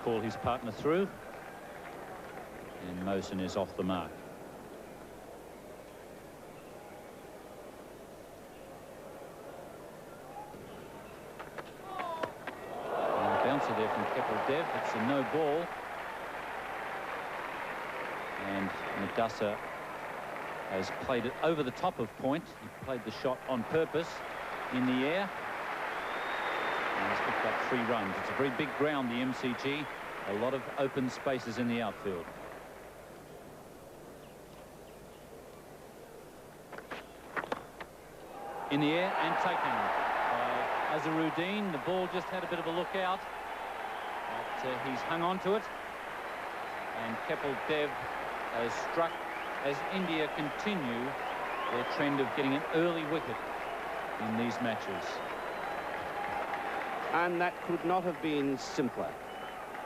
call his partner through. And Mohsin is off the mark. And a bouncer there from Kapil Dev. It's a no ball. And Madassa has played it over the top of point. He played the shot on purpose in the air. And he's picked up 3 runs. It's a very big ground, the MCG. A lot of open spaces in the outfield. In the air and taken by Azharuddin. The ball just had a bit of a look out. But he's hung on to it. And Kapil Dev has struck as India continue their trend of getting an early wicket in these matches. And that could not have been simpler,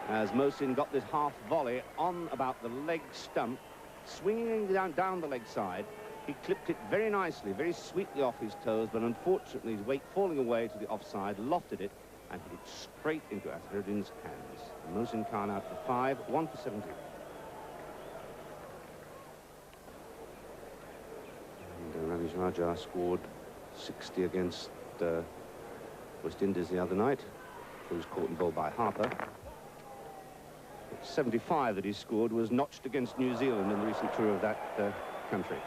as Mohsin got this half volley on about the leg stump, swinging down the leg side. He clipped it very nicely, very sweetly off his toes, but unfortunately his weight falling away to the offside, lofted it and hit it straight into Azharuddin's hands. Mohsin Khan out for 5, 1 for 17. And Ramesh Raja scored 60 against West Indies the other night. He was caught and bowled by Harper. 75 that he scored was notched against New Zealand in the recent tour of that country.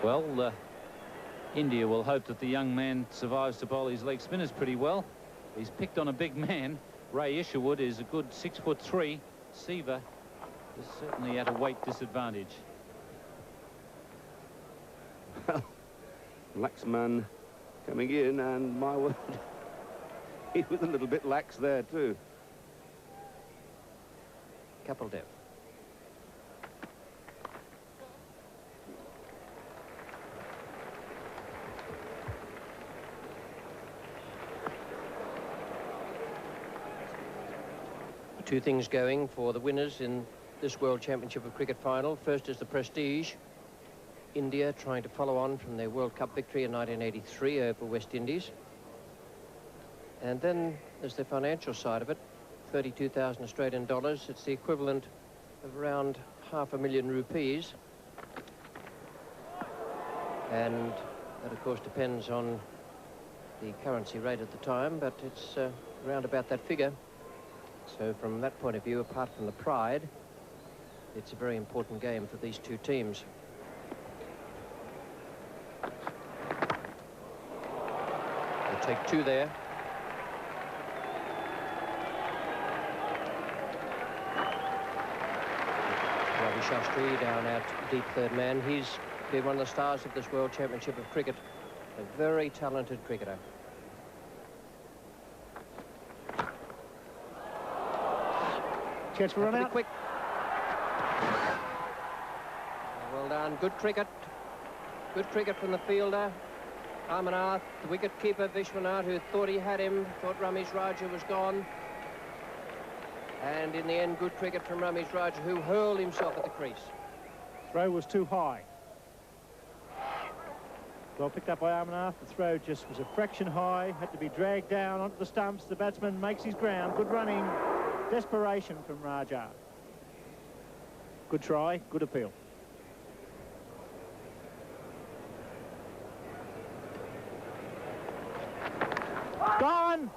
Well, India will hope that the young man survives to bowl his leg spinners pretty well. He's picked on a big man. Ray Isherwood is a good 6'3". Seaver is certainly at a weight disadvantage. Well, Laxman coming in, and my word, he was a little bit lax there too. Kapil Dev. Two things going for the winners in this World Championship of Cricket final. First is the prestige. India trying to follow on from their World Cup victory in 1983 over West Indies. And then there's the financial side of it. 32,000 Australian dollars. It's the equivalent of around $500,000 rupees. And that, of course, depends on the currency rate at the time, but it's around about that figure. So from that point of view, apart from the pride, it's a very important game for these two teams. We'll take 2 there. Ravi Shastri down at deep third man. He's been one of the stars of this World Championship of Cricket. A very talented cricketer. Catch for run out. Quick. Well done. Good cricket. Good cricket from the fielder. Amarnath, the wicket keeper Vishwanath, who thought he had him, thought Ramesh Raja was gone. And in the end, good cricket from Ramesh Raja, who hurled himself at the crease. Throw was too high. Well picked up by Amarnath. The throw just was a fraction high, had to be dragged down onto the stumps. The batsman makes his ground. Good running. Desperation from Raja. Good try, good appeal. Gone!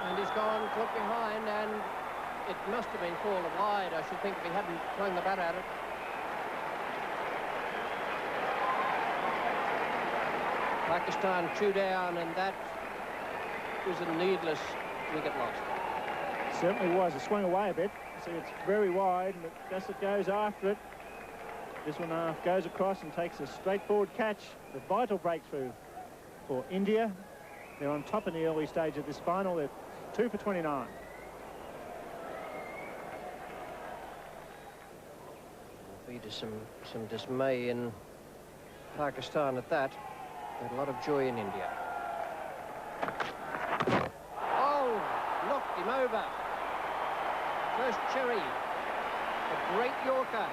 And he's gone, caught behind, and it must have been fallen wide, I should think, if he hadn't thrown the bat at it. Pakistan 2 down, and that was a needless wicket loss. Certainly was. It swung away a bit. See, it's very wide, and Bassett goes after it. This one goes across and takes a straightforward catch. The vital breakthrough for India. They're on top in the early stage of this final. They're 2 for 29. There'll be some dismay in Pakistan at that. There's a lot of joy in India. Oh, knocked him over. First cherry, a great Yorker.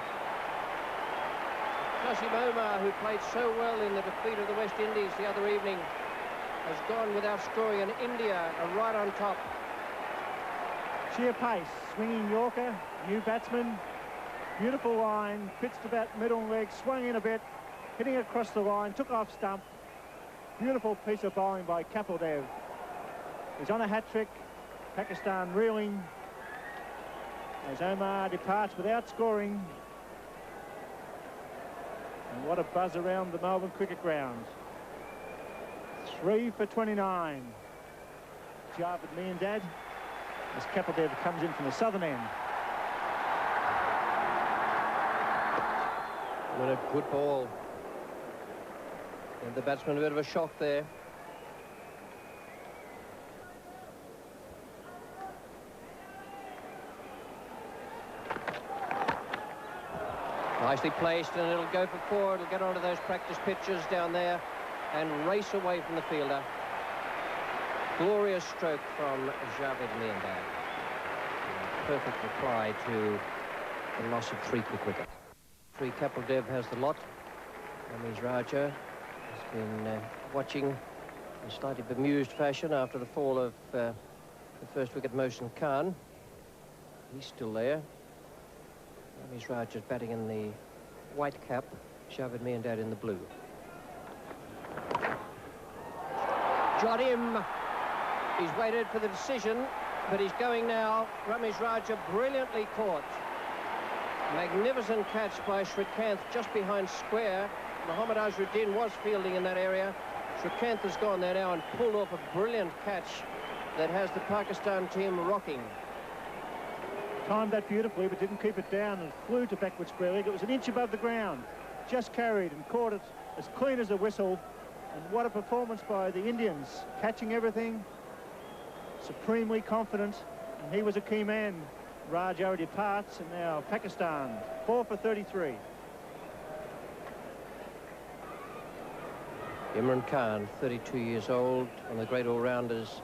Qasim Omar, who played so well in the defeat of the West Indies the other evening, has gone without scoring, and India are right on top. Sheer pace, swinging Yorker, new batsman, beautiful line, pitched about middle leg, swung in a bit, hitting across the line, took off stump. Beautiful piece of bowling by Kapil Dev. He's on a hat-trick. Pakistan reeling as Omar departs without scoring. And what a buzz around the Melbourne cricket ground. 3 for 29. Javed Miandad as Kapil Dev comes in from the southern end. What a good ball. And the batsman a bit of a shock there. Nicely placed, and it'll go for 4. It'll get onto those practice pitches down there and race away from the fielder. Glorious stroke from Javed Miandad. Perfect reply to the loss of 3 quick wickets. Kapil Dev has the lot. Ramesh Raja has been watching in slightly bemused fashion after the fall of the first wicket, Mohsin Khan. He's still there. Ramesh Raja batting in the white cap, Javed Miandad in the blue. Got him. He's waited for the decision, but he's going now. Ramesh Raja brilliantly caught. Magnificent catch by Srikanth just behind square. Mohammad Azharuddin was fielding in that area. Srikanth has gone there now and pulled off a brilliant catch that has the Pakistan team rocking. Timed that beautifully, but didn't keep it down and flew to backward square leg. It was an inch above the ground. Just carried and caught it as clean as a whistle. And what a performance by the Indians. Catching everything, supremely confident. And he was a key man. Raja departs, and now Pakistan, 4 for 33. Imran Khan, 32 years old, one of the great all-rounders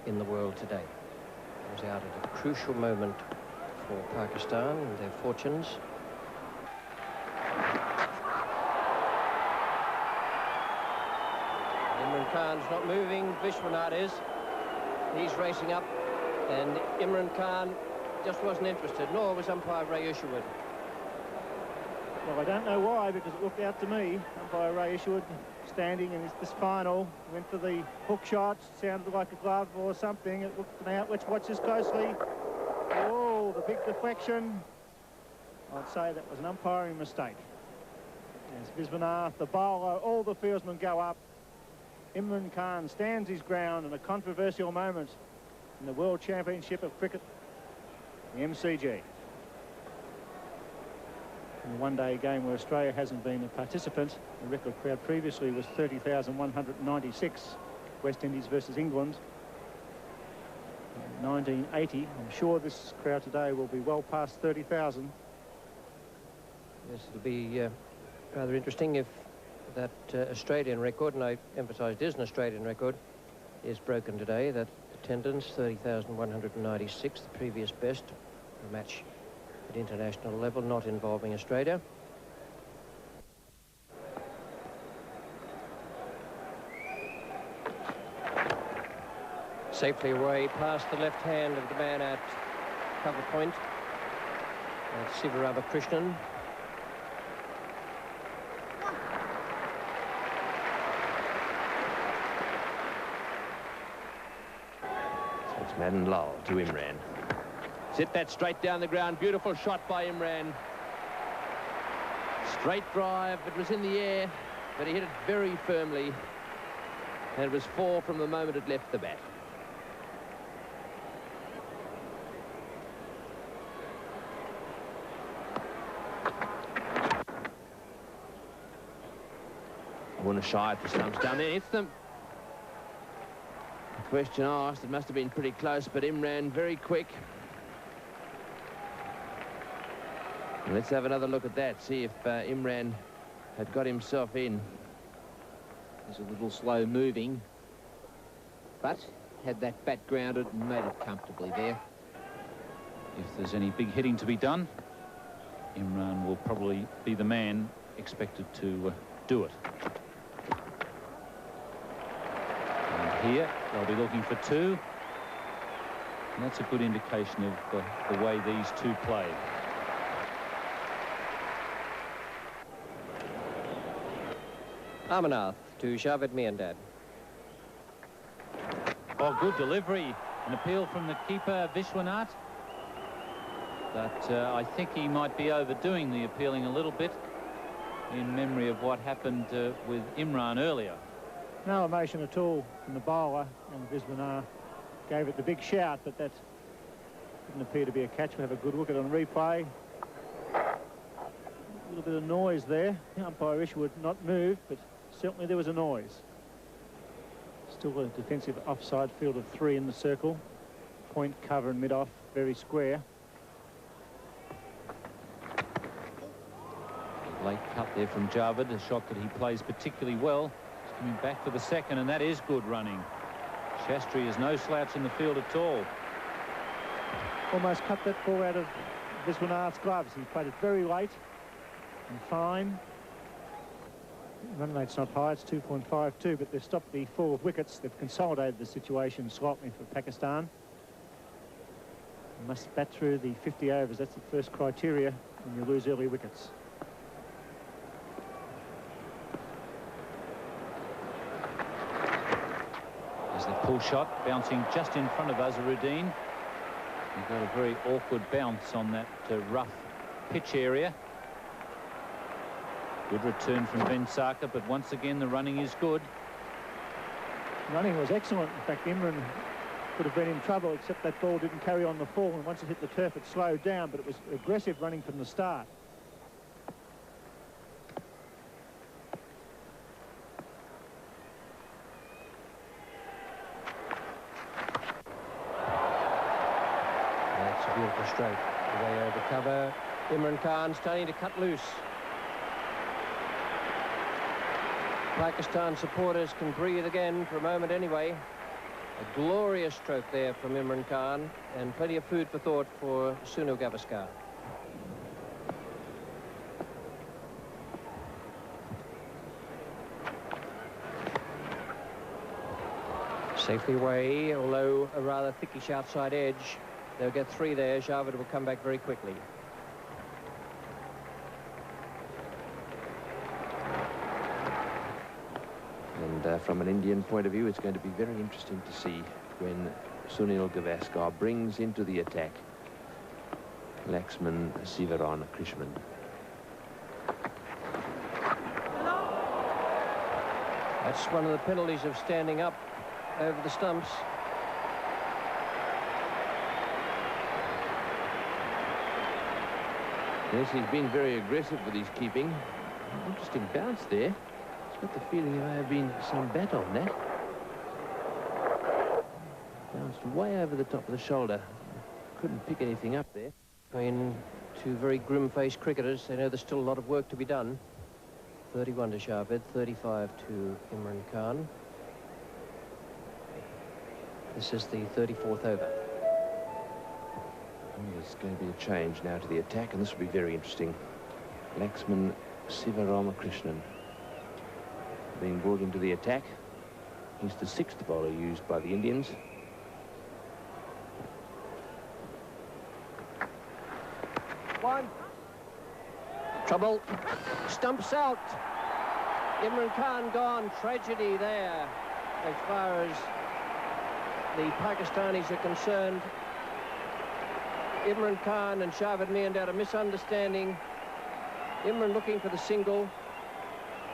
in the world today. Was out at a crucial moment for Pakistan and their fortunes. Imran Khan's not moving. Vishwanath is. He's racing up, and Imran Khan just wasn't interested, nor was umpire Ray Isherwood. Well, I don't know why, because it looked out to me. Umpire Ray Isherwood standing in this final, went for the hook shot, sounded like a glove or something. It looked out. Let's watch this closely. Oh, the big deflection. I'd say that was an umpiring mistake. As Vishwanath, the bowler, all the fieldsmen go up. Imran Khan stands his ground in a controversial moment in the World Championship of Cricket, the MCG. In the one-day game where Australia hasn't been a participant, the record crowd previously was 30,196, West Indies versus England. In 1980, I'm sure this crowd today will be well past 30,000. Yes, it'll be rather interesting if that Australian record, and I emphasise it is an Australian record, is broken today. That attendance, 30,196, the previous best, a match at international level, not involving Australia. Safely away past the left hand of the man at cover point. That's Sivaramakrishnan. So it's Madden Lal to Imran. Hit that straight down the ground. Beautiful shot by Imran. Straight drive. It was in the air, but he hit it very firmly. And it was 4 from the moment it left the bat. Warner shy at the stumps down there. Hits them. The question asked, it must have been pretty close, but Imran very quick. Let's have another look at that, see if Imran had got himself in. He's a little slow moving, but had that bat grounded and made it comfortably there. If there's any big hitting to be done, Imran will probably be the man expected to do it. here. They'll be looking for 2. And that's a good indication of the way these two play. Amarnath to Javed Miandad. Oh, good delivery. An appeal from the keeper, Vishwanath. But I think he might be overdoing the appealing a little bit in memory of what happened with Imran earlier. No emotion at all from the bowler, and Vishwanath gave it the big shout, but that didn't appear to be a catch. We have a good look at it on replay. A little bit of noise there. The umpire issue would not move, but certainly there was a noise. Still a defensive offside field of 3 in the circle. Point, cover and mid-off, very square. Late cut there from Javed, a shot that he plays particularly well. He's coming back for the second, and that is good running. Shastri is no slouch in the field at all. Almost cut that ball out of Vishwanath's gloves. He played it very late and fine. Run rate's not high, it's 2.52, but they've stopped the fall of wickets. They've consolidated the situation slightly for Pakistan. They must bat through the 50 overs. That's the first criteria when you lose early wickets. There's the pull shot, bouncing just in front of Azharuddin. He got a very awkward bounce on that rough pitch area. Good return from Ben Sarkar, but once again the running is good. Running was excellent. In fact, Imran could have been in trouble, except that ball didn't carry on the fall, and once it hit the turf it slowed down, but it was aggressive running from the start. That's a beautiful stroke. Away over cover. Imran Khan starting to cut loose. Pakistan supporters can breathe again for a moment anyway. A glorious stroke there from Imran Khan, and plenty of food for thought for Sunil Gavaskar. Safely away, although a rather thickish outside edge. They'll get 3 there. Javed will come back very quickly. And from an Indian point of view, it's going to be very interesting to see when Sunil Gavaskar brings into the attack Laxman Sivaramakrishnan. That's one of the penalties of standing up over the stumps. Yes, he's been very aggressive with his keeping. Interesting bounce there. Got the feeling there may have been some bat on that. Bounced way over the top of the shoulder. Couldn't pick anything up there. I mean, 2 very grim-faced cricketers. They know there's still a lot of work to be done. 31 to Javed, 35 to Imran Khan. This is the 34th over. There's going to be a change now to the attack, and this will be very interesting. Laxman Sivaramakrishnan being brought into the attack. He's the 6th bowler used by the Indians. One. Trouble. Stumps out. Imran Khan gone. Tragedy there as far as the Pakistanis are concerned. Imran Khan and Javed Miandad a misunderstanding. Imran looking for the single.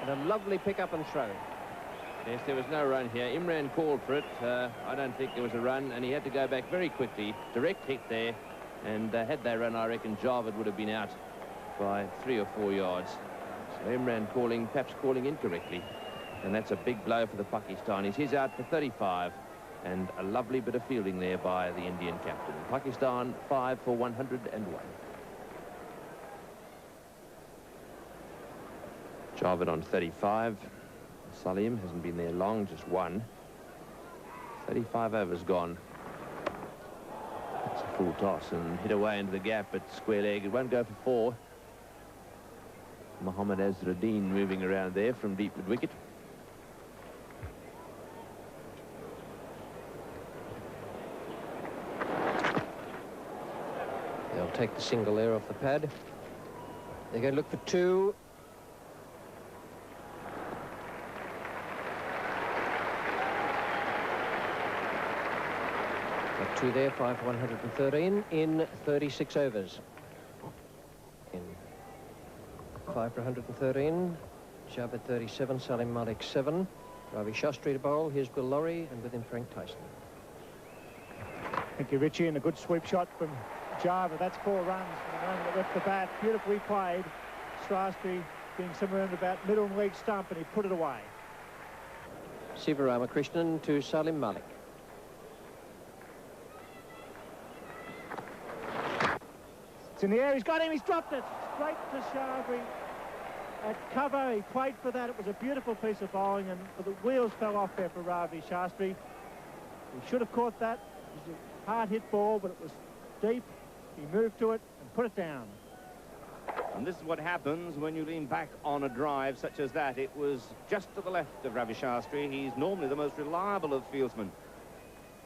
And a lovely pick-up and throw. Yes, there was no run here. Imran called for it. I don't think there was a run, and he had to go back very quickly. Direct hit there, and had they run, I reckon Javed would have been out by 3 or 4 yards. So Imran perhaps calling incorrectly, and that's a big blow for the Pakistanis. He's out for 35, and a lovely bit of fielding there by the Indian captain. Pakistan 5 for 101. Javed on 35. Salim hasn't been there long, just 1. 35 overs gone. It's a full toss and hit away into the gap at square leg. It won't go for 4. Mohammad Azharuddin moving around there from deep mid-wicket. They'll take the single there off the pad. They're going to look for two. Got two there, 5 for 113 in 36 overs. In 5 for 113, Javed 37, Salim Malik 7. Ravi Shastri to bowl. Here's Bill Lawry, and with him Frank Tyson. Thank you, Richie, and a good sweep shot from Java. That's 4 runs from the moment that left the bat. Beautifully played. Shastri being somewhere in about middle and leg stump, and he put it away. Siva Ramakrishnan to Salim Malik. It's in the air. He's got him. He's dropped it. Straight to Shastri. At cover, he played for that. It was a beautiful piece of bowling, and the wheels fell off there for Ravi Shastri. He should have caught that. It was a hard-hit ball, but it was deep. He moved to it and put it down. And this is what happens when you lean back on a drive such as that. It was just to the left of Ravi Shastri. He's normally the most reliable of fieldsmen.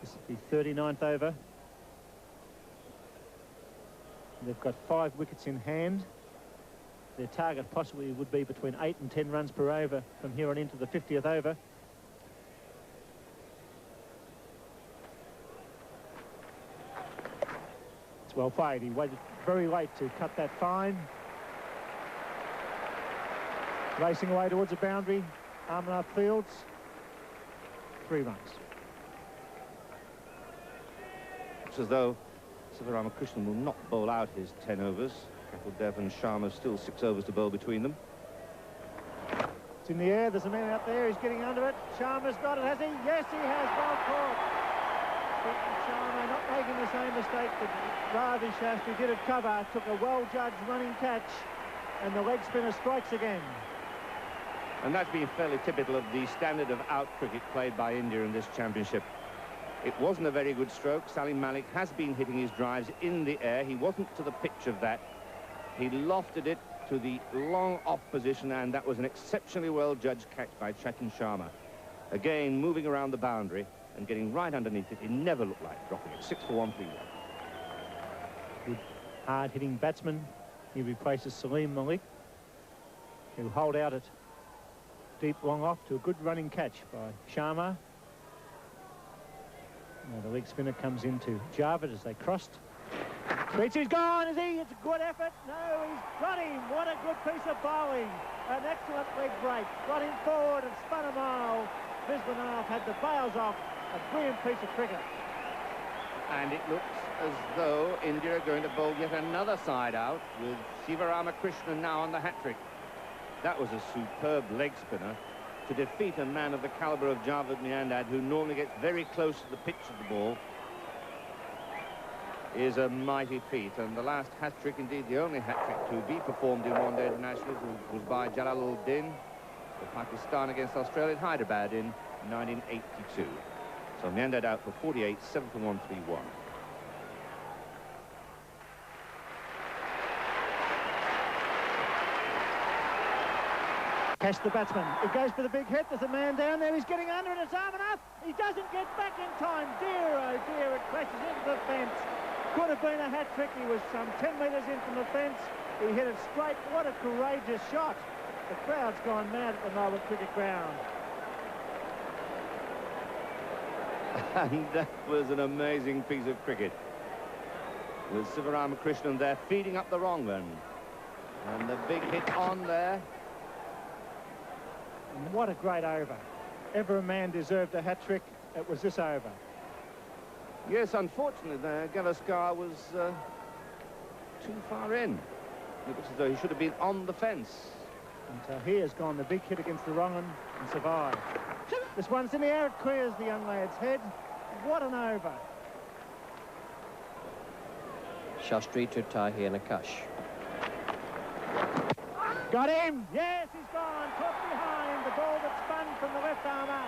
This is the 39th over. They've got 5 wickets in hand. Their target possibly would be between 8 and 10 runs per over from here on into the 50th over. It's well played. He waited very late to cut that fine. Racing away towards a boundary. Amarnath Fields. 3 runs. It's as though Siva Ramakrishnan will not bowl out his 10 overs. Kapil Dev and Sharma still 6 overs to bowl between them. It's in the air. There's a man out there. He's getting under it. Sharma's got it, has he? Yes, he has. Well caught. But Sharma not making the same mistake that Ravi Shastri did at cover. Took a well-judged running catch, and the leg spinner strikes again. And that's been fairly typical of the standard of out cricket played by India in this championship. It wasn't a very good stroke. Salim Malik has been hitting his drives in the air. He wasn't to the pitch of that. He lofted it to the long off position, and that was an exceptionally well-judged catch by Chetan Sharma. Again, moving around the boundary and getting right underneath it. He never looked like dropping it. 6 for 131. Good hard-hitting batsman. He replaces Salim Malik, who hold out it deep long off to a good running catch by Sharma. Now the leg spinner comes into Javed as they crossed. He's gone, is he? It's a good effort. No, he's got him. What a good piece of bowling. An excellent leg break. Got him forward and spun a mile. Viswanath had the bails off. A brilliant piece of cricket. And it looks as though India are going to bowl yet another side out with Siva Ramakrishnan now on the hat-trick. That was a superb leg spinner to defeat a man of the caliber of Javed Miandad, who normally gets very close to the pitch of the ball, is a mighty feat. And the last hat-trick, indeed the only hat-trick to be performed in one-day internationals, was by Jalaluddin for Pakistan against Australia at Hyderabad in 1982. So Miandad out for 48, 7 for 131. Cash the batsman. He goes for the big hit. There's a man down there. He's getting under it. It's Amarnath. He doesn't get back in time. Dear, oh dear, it crashes into the fence. Could have been a hat-trick. He was some 10 metres in from the fence. He hit it straight. What a courageous shot. The crowd's gone mad at the Melbourne Cricket Ground. And that was an amazing piece of cricket, with Siva Ramakrishnan there feeding up the wrong one. And the big hit on there. And what a great over. Ever a man deserved a hat-trick, it was this over. Yes, unfortunately, Gavaskar was too far in. It looks as though he should have been on the fence. And he has gone the big hit against the wrong one and survived. This one's in the air. It clears the young lad's head. What an over. Shastri to Tahir Nakash. Got him! Yes, he's gone. Caught behind the ball that spun from the left armour.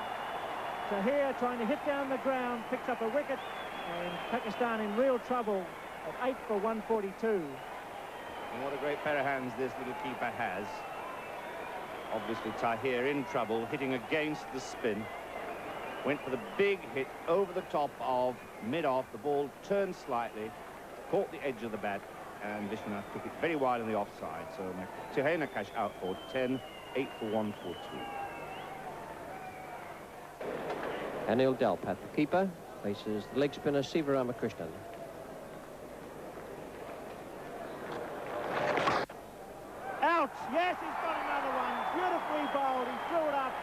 Tahir trying to hit down the ground, picks up a wicket, and Pakistan in real trouble at 8 for 142. And what a great pair of hands this little keeper has. Obviously Tahir in trouble, hitting against the spin. Went for the big hit over the top of mid-off. The ball turned slightly, caught the edge of the bat, and Vishwanath took it very wide on the offside. So Tihai Nakash out for 10, 8 for 1 for 2. Anil Dalpat, the keeper, faces the leg spinner Siva Ramakrishnan. Out! Yes, he's got another one. Beautifully bowled. He threw it up.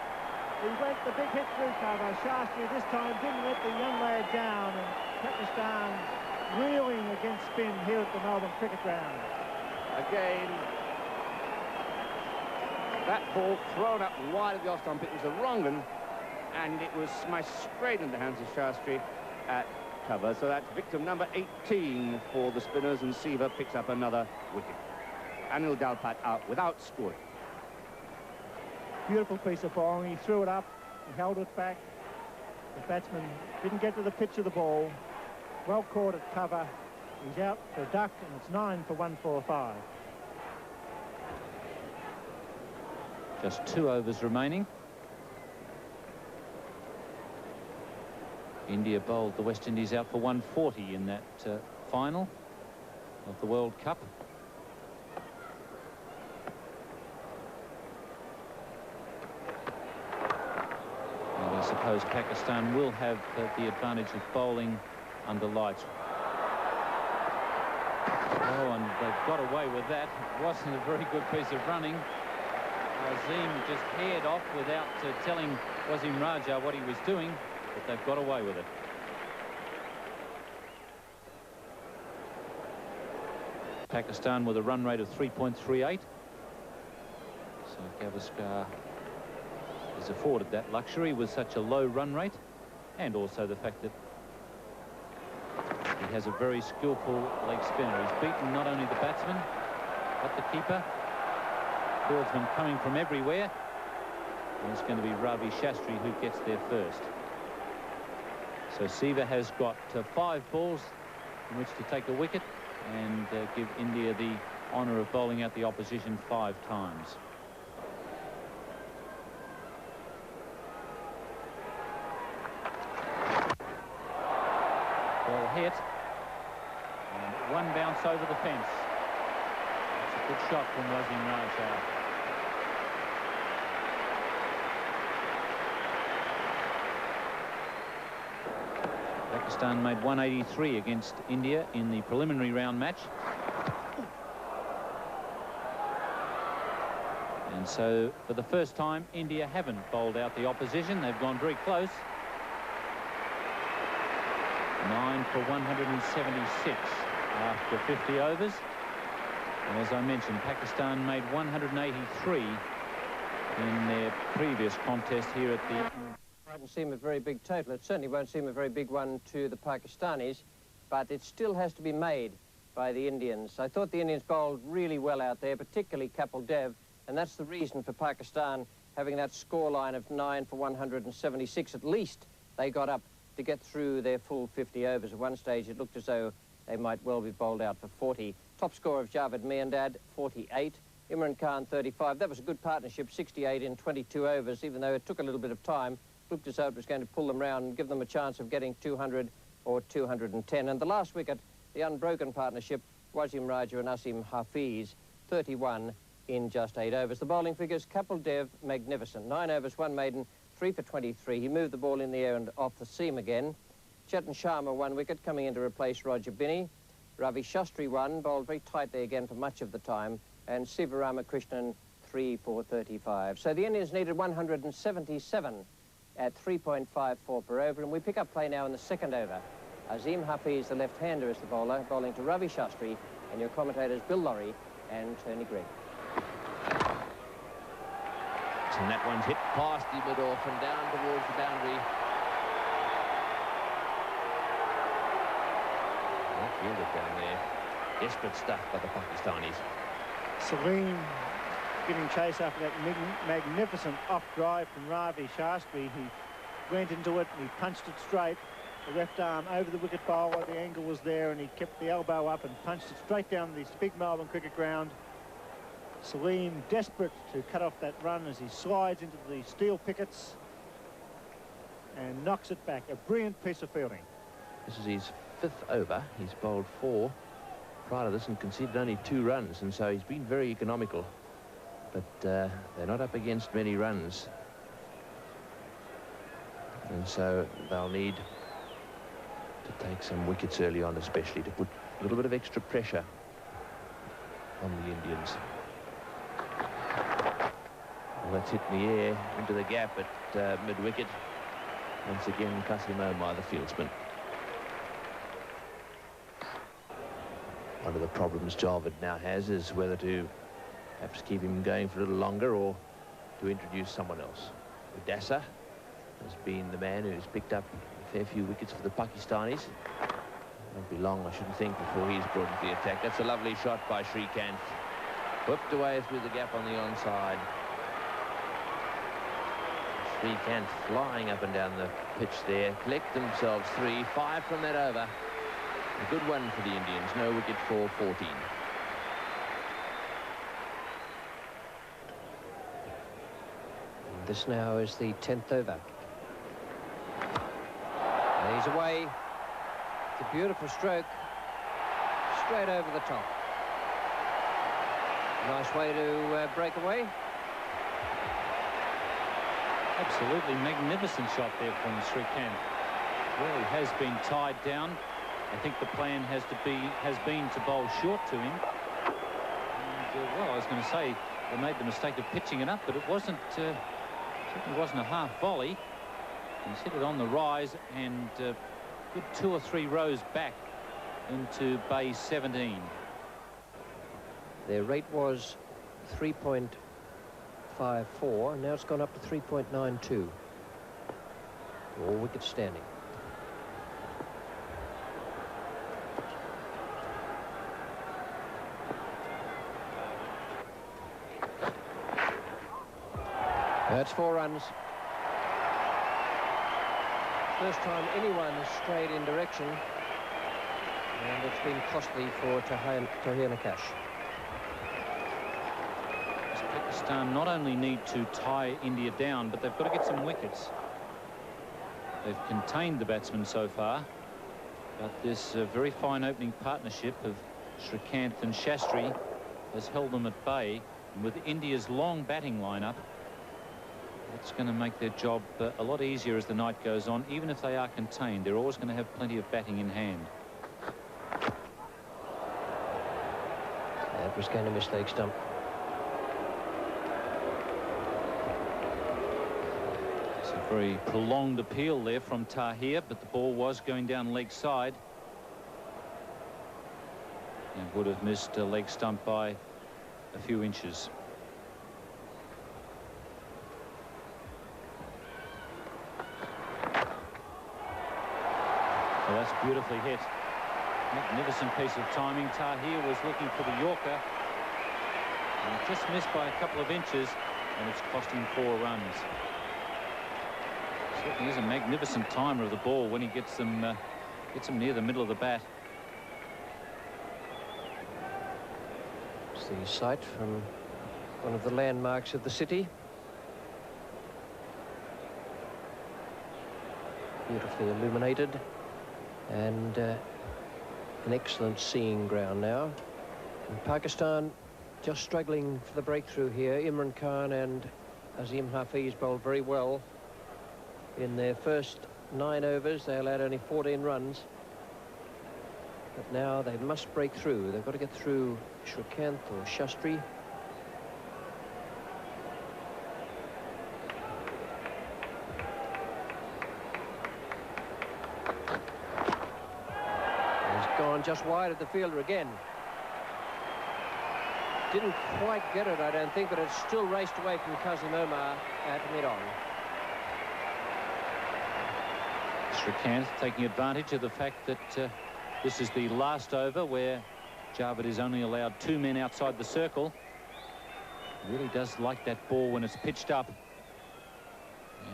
He went the big hit through cover. Shastri this time didn't let the young lad down, and Pakistan reeling against spin here at the Melbourne Cricket Ground. Again, that ball thrown up wide of the off stump. It was a wrong one, and it was smashed straight into the hands of Shastri at cover. So that's victim number 18 for the spinners, and Siva picks up another wicket. Anil Dalpat out without scoring. Beautiful piece of bowling. He threw it up. He held it back. The batsman didn't get to the pitch of the ball. Well caught at cover. He's out for a duck, and it's 9 for 145. Just 2 overs remaining. India bowled the West Indies out for 140 in that final of the World Cup. And I suppose Pakistan will have the advantage of bowling under lights. Oh, and they've got away with that. It wasn't a very good piece of running. Azim just haired off without telling Wasim Raja what he was doing, but they've got away with it. Pakistan with a run rate of 3.38. So Gavaskar is afforded that luxury with such a low run rate, and also the fact that he has a very skillful leg spinner. He's beaten not only the batsman but the keeper. Fieldsmen coming from everywhere, and it's going to be Ravi Shastri who gets there first. So Siva has got 5 balls in which to take a wicket and give India the honour of bowling out the opposition 5 times. Ball hit, and 1 bounce over the fence. It's a good shot from Wasim Raja. Pakistan made 183 against India in the preliminary round match. And so for the first time, India haven't bowled out the opposition. They've gone very close. 9 for 176 after 50 overs. And as I mentioned, Pakistan made 183 in their previous contest here at the... It won't seem a very big total. It certainly won't seem a very big one to the Pakistanis, but it still has to be made by the Indians. I thought the Indians bowled really well out there, particularly Kapil Dev, and that's the reason for Pakistan having that scoreline of 9 for 176. At least they got up to get through their full 50 overs. At one stage it looked as though they might well be bowled out for 40. Top score of Javed Miandad, 48. Imran Khan, 35. That was a good partnership, 68 in 22 overs, even though it took a little bit of time. Looked as though it was going to pull them round and give them a chance of getting 200 or 210. And the last wicket, the unbroken partnership, Wasim Raja and Asim Hafiz, 31 in just 8 overs. The bowling figures, Kapil Dev, magnificent. 9 overs, 1 maiden, 3 for 23. He moved the ball in the air and off the seam again. Chetan Sharma, 1 wicket, coming in to replace Roger Binney. Ravi Shastri, 1, bowled very tightly again for much of the time. And Siva Ramakrishnan, 3 for 35. So the Indians needed 177 at 3.54 per over, and we pick up play now in the 2nd over. Azim Hafiz, the left-hander, is the bowler, bowling to Ravi Shastri, and your commentators Bill Lorry and Tony Greig. And that one's hit past the mid-off and down towards the boundary. Well fielded down there. Desperate stuff by the Pakistanis. Salim getting chase after that magnificent off drive from Ravi Shastri. He went into it and he punched it straight. The left arm over the wicket bowler. The angle was there, and he kept the elbow up and punched it straight down this big Melbourne Cricket Ground. Salim desperate to cut off that run as he slides into the steel pickets and knocks it back. A brilliant piece of fielding. This is his 5th over. He's bowled 4 proud of this, and conceded only 2 runs, and so he's been very economical. But they're not up against many runs, and so they'll need to take some wickets early on, especially to put a little bit of extra pressure on the Indians. Well, that's hit in the air into the gap at mid-wicket. Once again, Qasim Omar, the fieldsman. One of the problems Javed now has is whether to perhaps keep him going for a little longer or to introduce someone else. Udasa has been the man who's picked up a fair few wickets for the Pakistanis. Won't be long, I shouldn't think, before he's brought into the attack. That's a lovely shot by Srikanth. Whipped away through the gap on the onside. Srikanth flying up and down the pitch there. Collect themselves 3, 5 from that over. A good one for the Indians. No wicket for 14. And this now is the 10th over. And he's away. It's a beautiful stroke. Straight over the top. Nice way to break away. Absolutely magnificent shot there from Srikanth. Really has been tied down. I think the plan has been to bowl short to him. And, well, I was going to say they made the mistake of pitching it up, but it wasn't. Certainly wasn't a half volley. He's hit it on the rise and good 2 or 3 rows back into base 17. Their rate was 3.54, and now it's gone up to 3.92. All wickets standing. That's 4 runs. First time anyone has strayed in direction, and it's been costly for Tahir Nakash. Pakistan not only need to tie India down, but they've got to get some wickets. They've contained the batsmen so far, but this very fine opening partnership of Srikanth and Shastri has held them at bay. And with India's long batting lineup, it's going to make their job a lot easier as the night goes on. Even if they are contained, they're always going to have plenty of batting in hand. That was going to miss leg stump. It's a very prolonged appeal there from Tahir, but the ball was going down leg side and would have missed a leg stump by a few inches. Well, that's beautifully hit. Magnificent piece of timing. Tahir was looking for the Yorker and just missed by a couple of inches, and it's cost him 4 runs. Certainly is a magnificent timer of the ball when he gets them near the middle of the bat. It's the sight from one of the landmarks of the city. Beautifully illuminated, and an excellent seeing ground now. And Pakistan just struggling for the breakthrough here. Imran Khan and Azim Hafiz bowled very well. In their first 9 overs, they allowed only 14 runs. But now they must break through. They've got to get through Srikanth or Shastri. Gone just wide of the fielder again. Didn't quite get it, I don't think, but it's still raced away from Qasim Omar at mid-on. Srikanth taking advantage of the fact that this is the last over where Javed is only allowed 2 men outside the circle. Really does like that ball when it's pitched up.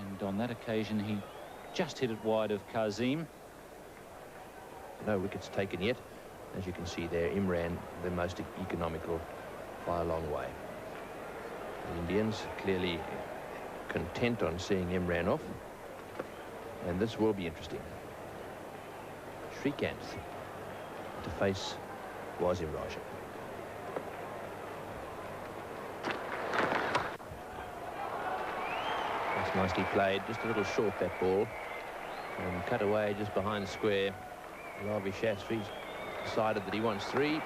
And on that occasion, he just hit it wide of Qasim. No wickets taken yet. As you can see there, Imran, the most economical by a long way. The Indians clearly content on seeing Imran off. And this will be interesting. Srikanth to face Wasim Raja. That's nicely played, just a little short that ball, and cut away just behind the square. Ravi Shastri's decided that he wants 3,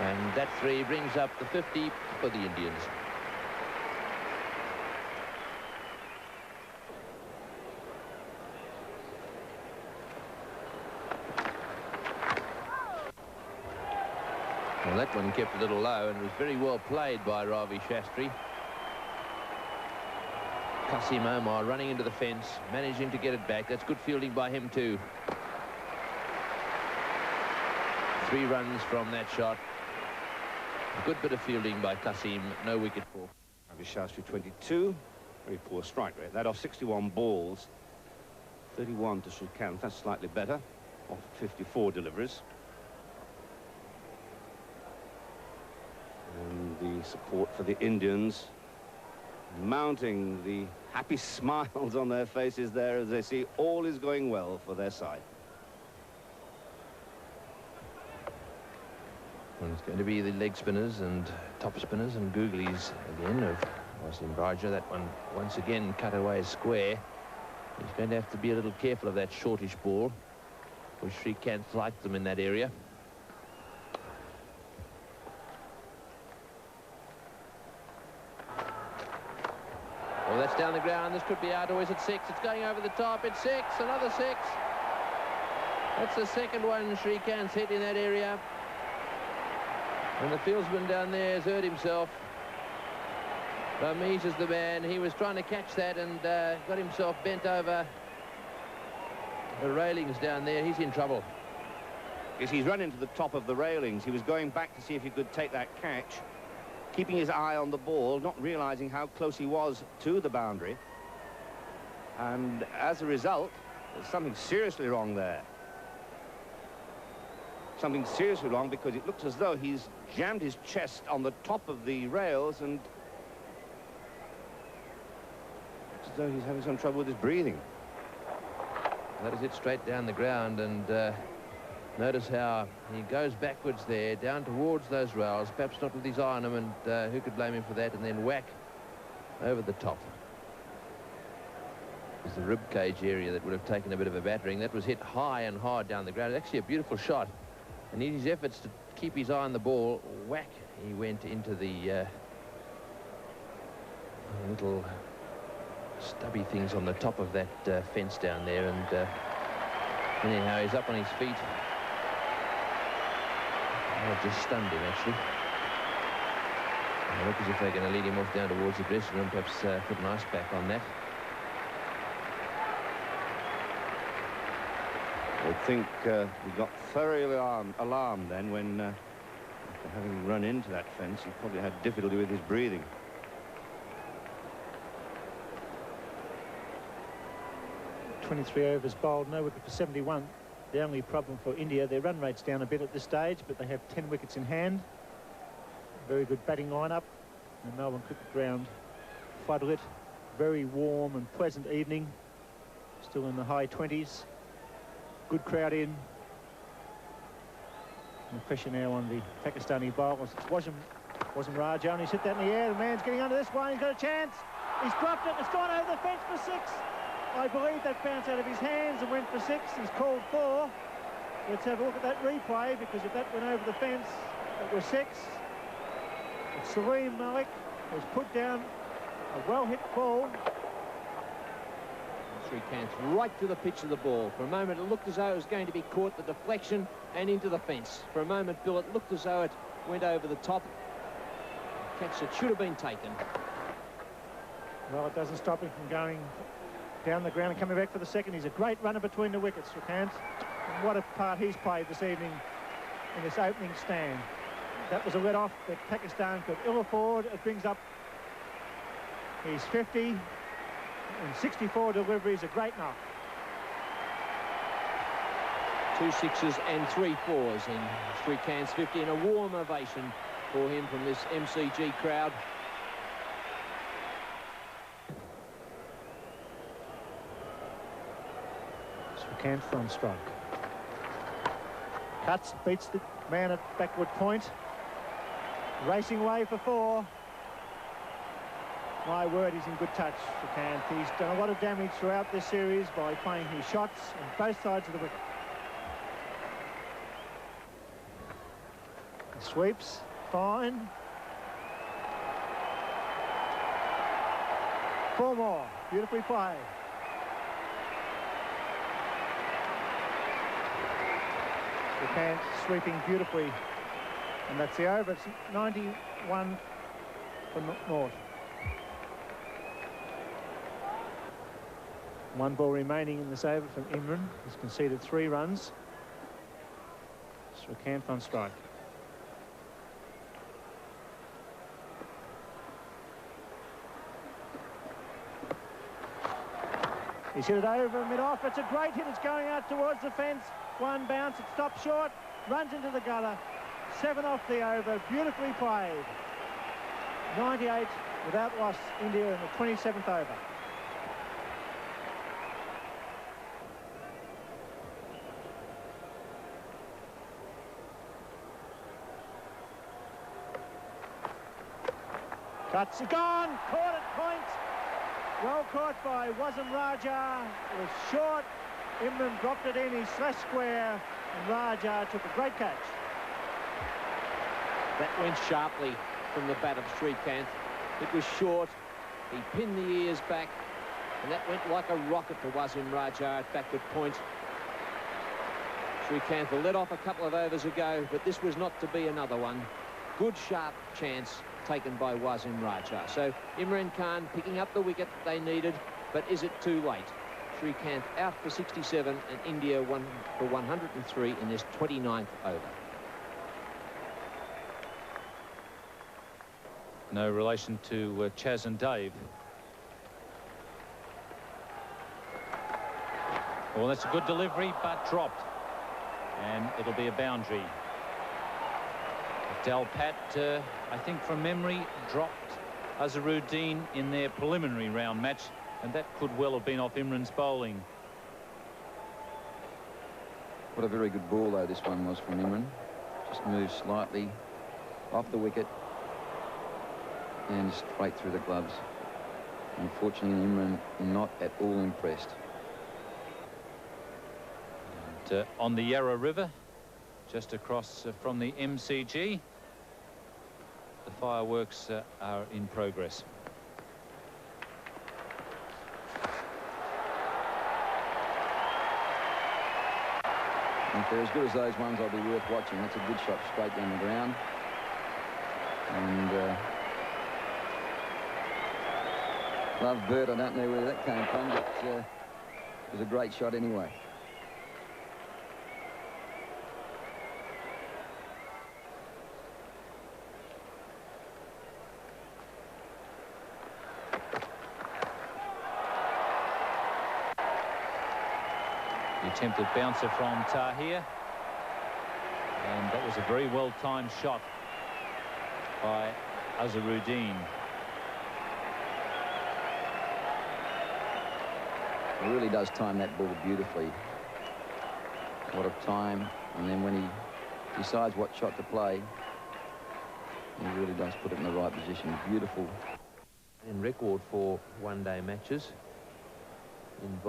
and that 3 brings up the 50 for the Indians. Well, that one kept a little low and was very well played by Ravi Shastri. Qasim Omar running into the fence, managing to get it back. That's good fielding by him too. 3 runs from that shot. A good bit of fielding by Qasim, no wicket for. Ravi Shastri 22, very poor strike rate. That off 61 balls, 31 to Shrikant. That's slightly better, off 54 deliveries. And the support for the Indians mounting, the happy smiles on their faces there as they see all is going well for their side. Well, it's going to be the leg spinners and top spinners and googlies again of Wasim Raja. That one once again cut away square. He's going to have to be a little careful of that shortish ball, which Shrikant liked them in that area. Well, that's down the ground. This could be out, or is it 6? It's going over the top. It's 6. Another 6. That's the second one Shrikant's hit in that area. And the fieldsman down there has hurt himself. Ramesh is the man. He was trying to catch that and got himself bent over the railings down there. He's in trouble. Yes, he's run into the top of the railings. He was going back to see if he could take that catch, keeping his eye on the ball, not realizing how close he was to the boundary. And as a result, there's something seriously wrong there. Something seriously wrong, because it looks as though he's jammed his chest on the top of the rails, and looks as though he's having some trouble with his breathing. That is it straight down the ground, and notice how he goes backwards there, down towards those rails, perhaps not with his eye on them, and who could blame him for that, and then whack over the top. It was the rib cage area that would have taken a bit of a battering. That was hit high and hard down the ground. Actually a beautiful shot, and in his efforts to keep his eye on the ball, whack, he went into the little stubby things on the top of that fence down there, and anyhow, he's up on his feet. Oh, just stunned him, actually. It looks as if they're going to lead him off down towards the dressing room, perhaps put an ice pack on that. I think he got thoroughly alarmed then when, after having run into that fence, he probably had difficulty with his breathing. .23 overs bowled, no wicket for 71. The only problem for India, their run rate's down a bit at this stage, but they have 10 wickets in hand. Very good batting lineup. The Melbourne Cricket Ground floodlit. Very warm and pleasant evening. Still in the high 20s. Good crowd in. And the pressure now on the Pakistani bowlers. It's Wasim Raja, and he's hit that in the air. The man's getting under this one. He's got a chance. He's dropped it. It's gone over the fence for 6. I believe that bounced out of his hands and went for 6. He's called 4. Let's have a look at that replay, because if that went over the fence, it was 6. But Salim Malik was put down a well-hit ball. Shrikant's right to the pitch of the ball. For a moment, it looked as though it was going to be caught, the deflection, and into the fence. For a moment, Bill, it looked as though it went over the top. A catch that should have been taken. Well, it doesn't stop him from going down the ground and coming back for the second. He's a great runner between the wickets, Shrikant. And what a part he's played this evening in this opening stand. That was a let-off that Pakistan could ill afford. It brings up his 50 and 64 deliveries, a great knock. 2 6s and 3 4s in Shrikant's 50, and a warm ovation for him from this MCG crowd. Shrikant front strike. Cuts, beats the man at backward point. Racing away for 4. My word, he's in good touch, Srikanth. He's done a lot of damage throughout this series by playing his shots on both sides of the wicket. He sweeps, fine. 4 more, beautifully played. Srikanth sweeping beautifully, and that's the over. It's 91 for North. 1 ball remaining in this over from Imran. He's conceded 3 runs. Srikanth on strike. He's hit it over mid-off. It's a great hit. It's going out towards the fence. 1 bounce. It stops short. Runs into the gutter. 7 off the over. Beautifully played. 98 without loss. India in the 27th over. Cuts it gone. Caught at point. Well caught by Wasim Raja. It was short. Imran dropped it in. He slashed square, and Raja took a great catch. That went sharply from the bat of Srikanth. It was short. He pinned the ears back, and that went like a rocket to Wasim Raja at backward point. Srikanth let off a couple of overs ago, but this was not to be another one. Good sharp chance taken by Wasim Raja. So Imran Khan picking up the wicket they needed, but is it too late? Srikanth out for 67 and India won for 103 in this 29th over. No relation to Chas and Dave. Well, that's a good delivery, but dropped. And it'll be a boundary. Delpat, I think from memory, dropped Azharuddin in their preliminary round match, and that could well have been off Imran's bowling. What a very good ball, though, this one was from Imran. Just moved slightly off the wicket and straight through the gloves. Unfortunately, Imran not at all impressed. And, on the Yarra River, just across from the MCG, the fireworks are in progress. If they're as good as those ones, I'll be worth watching. That's a good shot straight down the ground. And Love Bird, I don't know where that came from, but it was a great shot anyway. The attempted bouncer from Tahir, and that was a very well-timed shot by Azharuddin. He really does time that ball beautifully. A lot of time, and then when he decides what shot to play, he really does put it in the right position. Beautiful. In record for one-day matches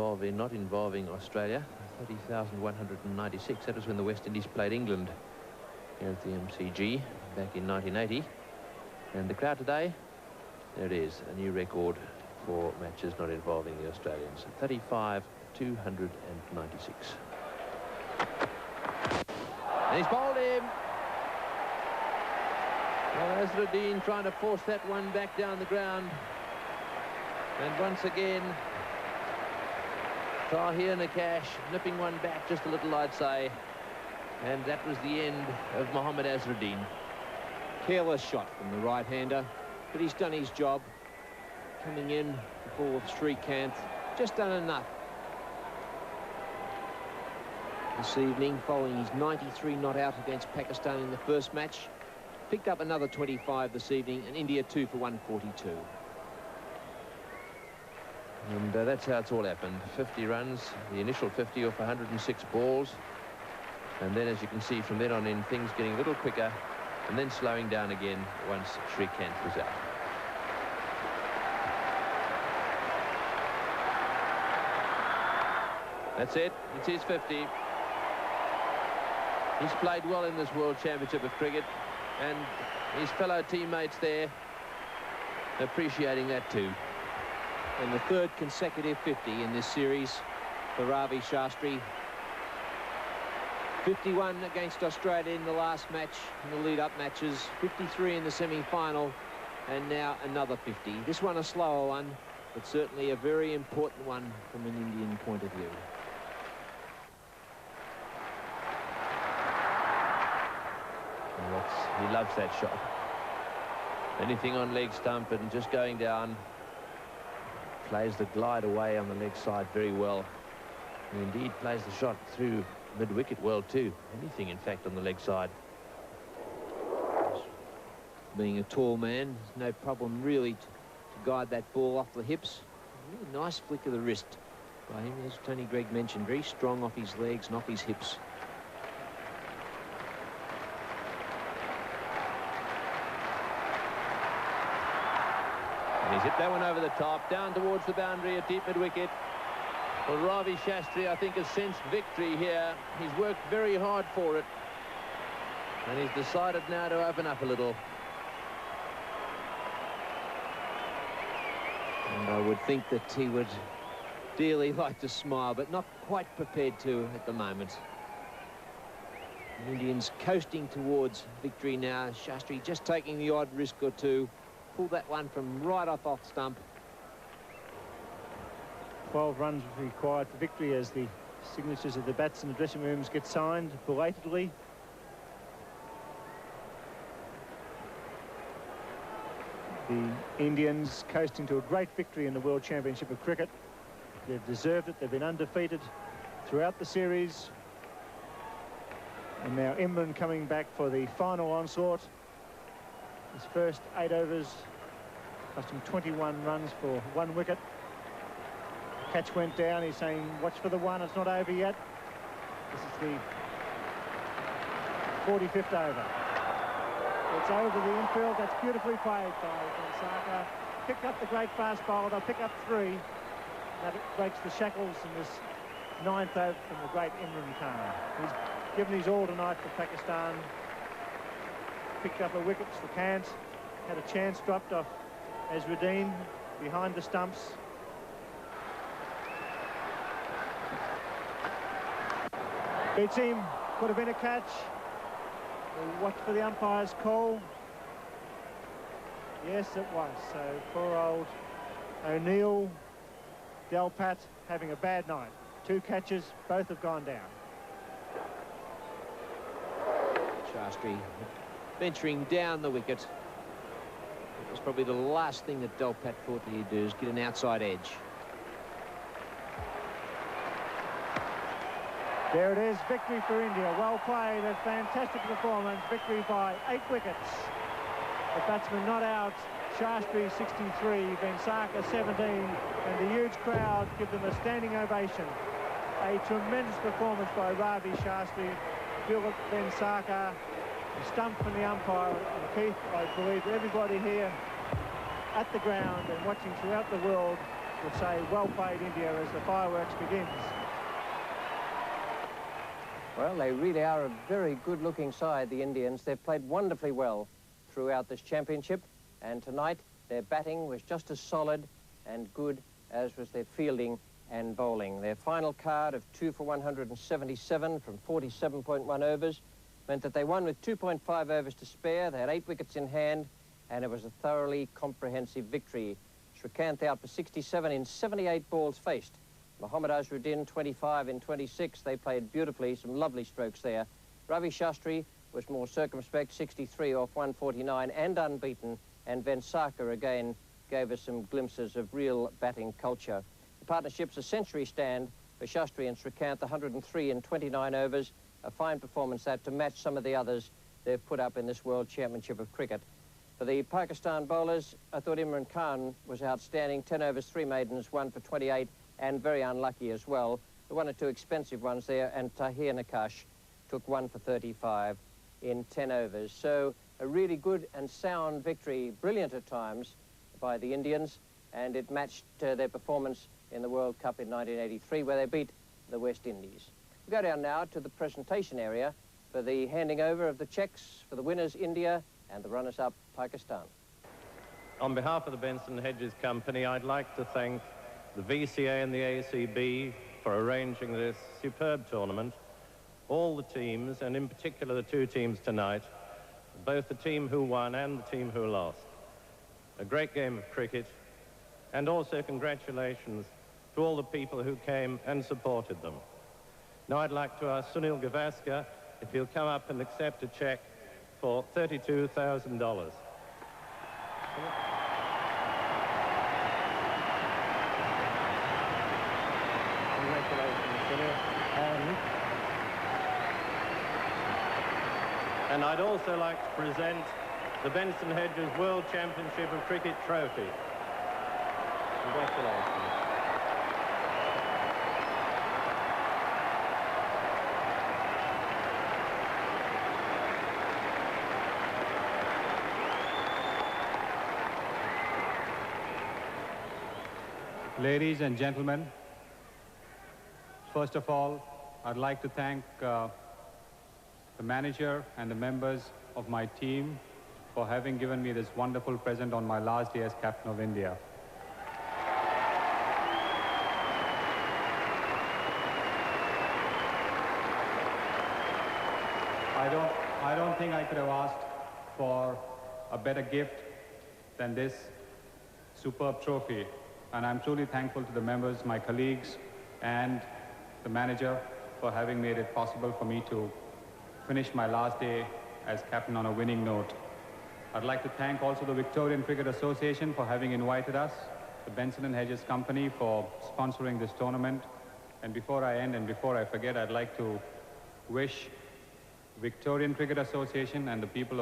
not involving Australia, 30,196. That was when the West Indies played England here at the MCG back in 1980. And the crowd today, there it is, a new record for matches not involving the Australians, 35,296. And he's bowled him. Well, Azharuddin trying to force that one back down the ground. And once again, Tahir Nakash nipping one back just a little, I'd say. And that was the end of Mohammad Azharuddin. Careless shot from the right-hander, but he's done his job. Coming in for Srikanth, just done enough. This evening, following his 93 not out against Pakistan in the first match, picked up another 25 this evening, and India 2 for 142. And that's how it's all happened. 50 runs, the initial 50 off 106 balls. And then, as you can see, from then on in, things getting a little quicker and then slowing down again once Shrikant was out. That's it. It's his 50. He's played well in this World Championship of Cricket, and his fellow teammates there appreciating that too. And the third consecutive 50 in this series for Ravi Shastri. 51 against Australia in the last match, in the lead-up matches, 53 in the semi-final, and now another 50. This one a slower one, but certainly a very important one from an Indian point of view. He loves that shot. Anything on leg stump and just going down. Plays the glide away on the leg side very well. And indeed plays the shot through mid-wicket well too. Anything, in fact, on the leg side. Being a tall man, no problem really to guide that ball off the hips. Really nice flick of the wrist by him, as Tony Greig mentioned. Very strong off his legs and off his hips. He's hit that one over the top, down towards the boundary at deep mid-wicket. Well, Ravi Shastri, I think, has sensed victory here. He's worked very hard for it. And he's decided now to open up a little. And I would think that he would dearly like to smile, but not quite prepared to at the moment. The Indians coasting towards victory now. Shastri just taking the odd risk or two. Pulled that one from right off stump. 12 runs required for victory as the signatures of the bats in the dressing rooms get signed belatedly. The Indians coasting to a great victory in the World Championship of Cricket. They've deserved it. They've been undefeated throughout the series. And now Imran coming back for the final onslaught. His first 8 overs, costing 21 runs for 1 wicket. Catch went down. He's saying, watch for the one. It's not over yet. This is the 45th over. It's over the infield. That's beautifully played by Veensaka. Picked up the great fast bowler. They'll pick up 3. That breaks the shackles in this 9th over from the great Imran Khan. He's given his all tonight for Pakistan. Picked up a wicket for Kant. Had a chance dropped off Azharuddin behind the stumps. Beats him. Could have been a catch. We'll watch for the umpire's call. Yes, it was. So poor old O'Neill, Delpat having a bad night. 2 catches, both have gone down. Shastri venturing down the wicket. It was probably the last thing that Delpat thought that he'd do, is get an outside edge. There it is, victory for India. Well played, a fantastic performance. Victory by 8 wickets. The batsman not out. Shastri 63, Veensaka 17, and the huge crowd give them a standing ovation. A tremendous performance by Ravi Shastri. Philip Veensaka, the stump from the umpire, and Keith, I believe everybody here at the ground and watching throughout the world would say, well played India, as the fireworks begins. Well, they really are a very good-looking side, the Indians. They've played wonderfully well throughout this championship, and tonight their batting was just as solid and good as was their fielding and bowling. Their final card of 2 for 177 from 47.1 overs meant that they won with 2.5 overs to spare. They had 8 wickets in hand, and it was a thoroughly comprehensive victory. Shrikant out for 67 in 78 balls faced. Mohammad Azharuddin 25 in 26. They played beautifully, some lovely strokes there. Ravi Shastri was more circumspect, 63 off 149 and unbeaten, and Veensaka again gave us some glimpses of real batting culture. The partnership's a century stand for Shastri and Shrikant, 103 in 29 overs. A fine performance that to match some of the others they've put up in this World Championship of Cricket. For the Pakistan bowlers, I thought Imran Khan was outstanding. 10 overs, 3 maidens, 1 for 28, and very unlucky as well. The 1 or 2 expensive ones there, and Tahir Nakash took 1 for 35 in 10 overs. So a really good and sound victory, brilliant at times, by the Indians, and it matched their performance in the World Cup in 1983, where they beat the West Indies. We go down now to the presentation area for the handing over of the checks for the winners, India, and the runners-up, Pakistan. On behalf of the Benson Hedges Company, I'd like to thank the VCA and the ACB for arranging this superb tournament, all the teams, and in particular the two teams tonight, both the team who won and the team who lost. A great game of cricket, and also congratulations to all the people who came and supported them. Now I'd like to ask Sunil Gavaskar if he'll come up and accept a check for $32,000. And I'd also like to present the Benson Hedges World Championship of Cricket Trophy. Congratulations. Ladies and gentlemen, first of all, I'd like to thank the manager and the members of my team for having given me this wonderful present on my last day as captain of India. I don't think I could have asked for a better gift than this superb trophy. And I'm truly thankful to the members, my colleagues, and the manager for having made it possible for me to finish my last day as captain on a winning note. I'd like to thank also the Victorian Cricket Association for having invited us, the Benson and Hedges Company for sponsoring this tournament. And before I end and before I forget, I'd like to wish Victorian Cricket Association and the people of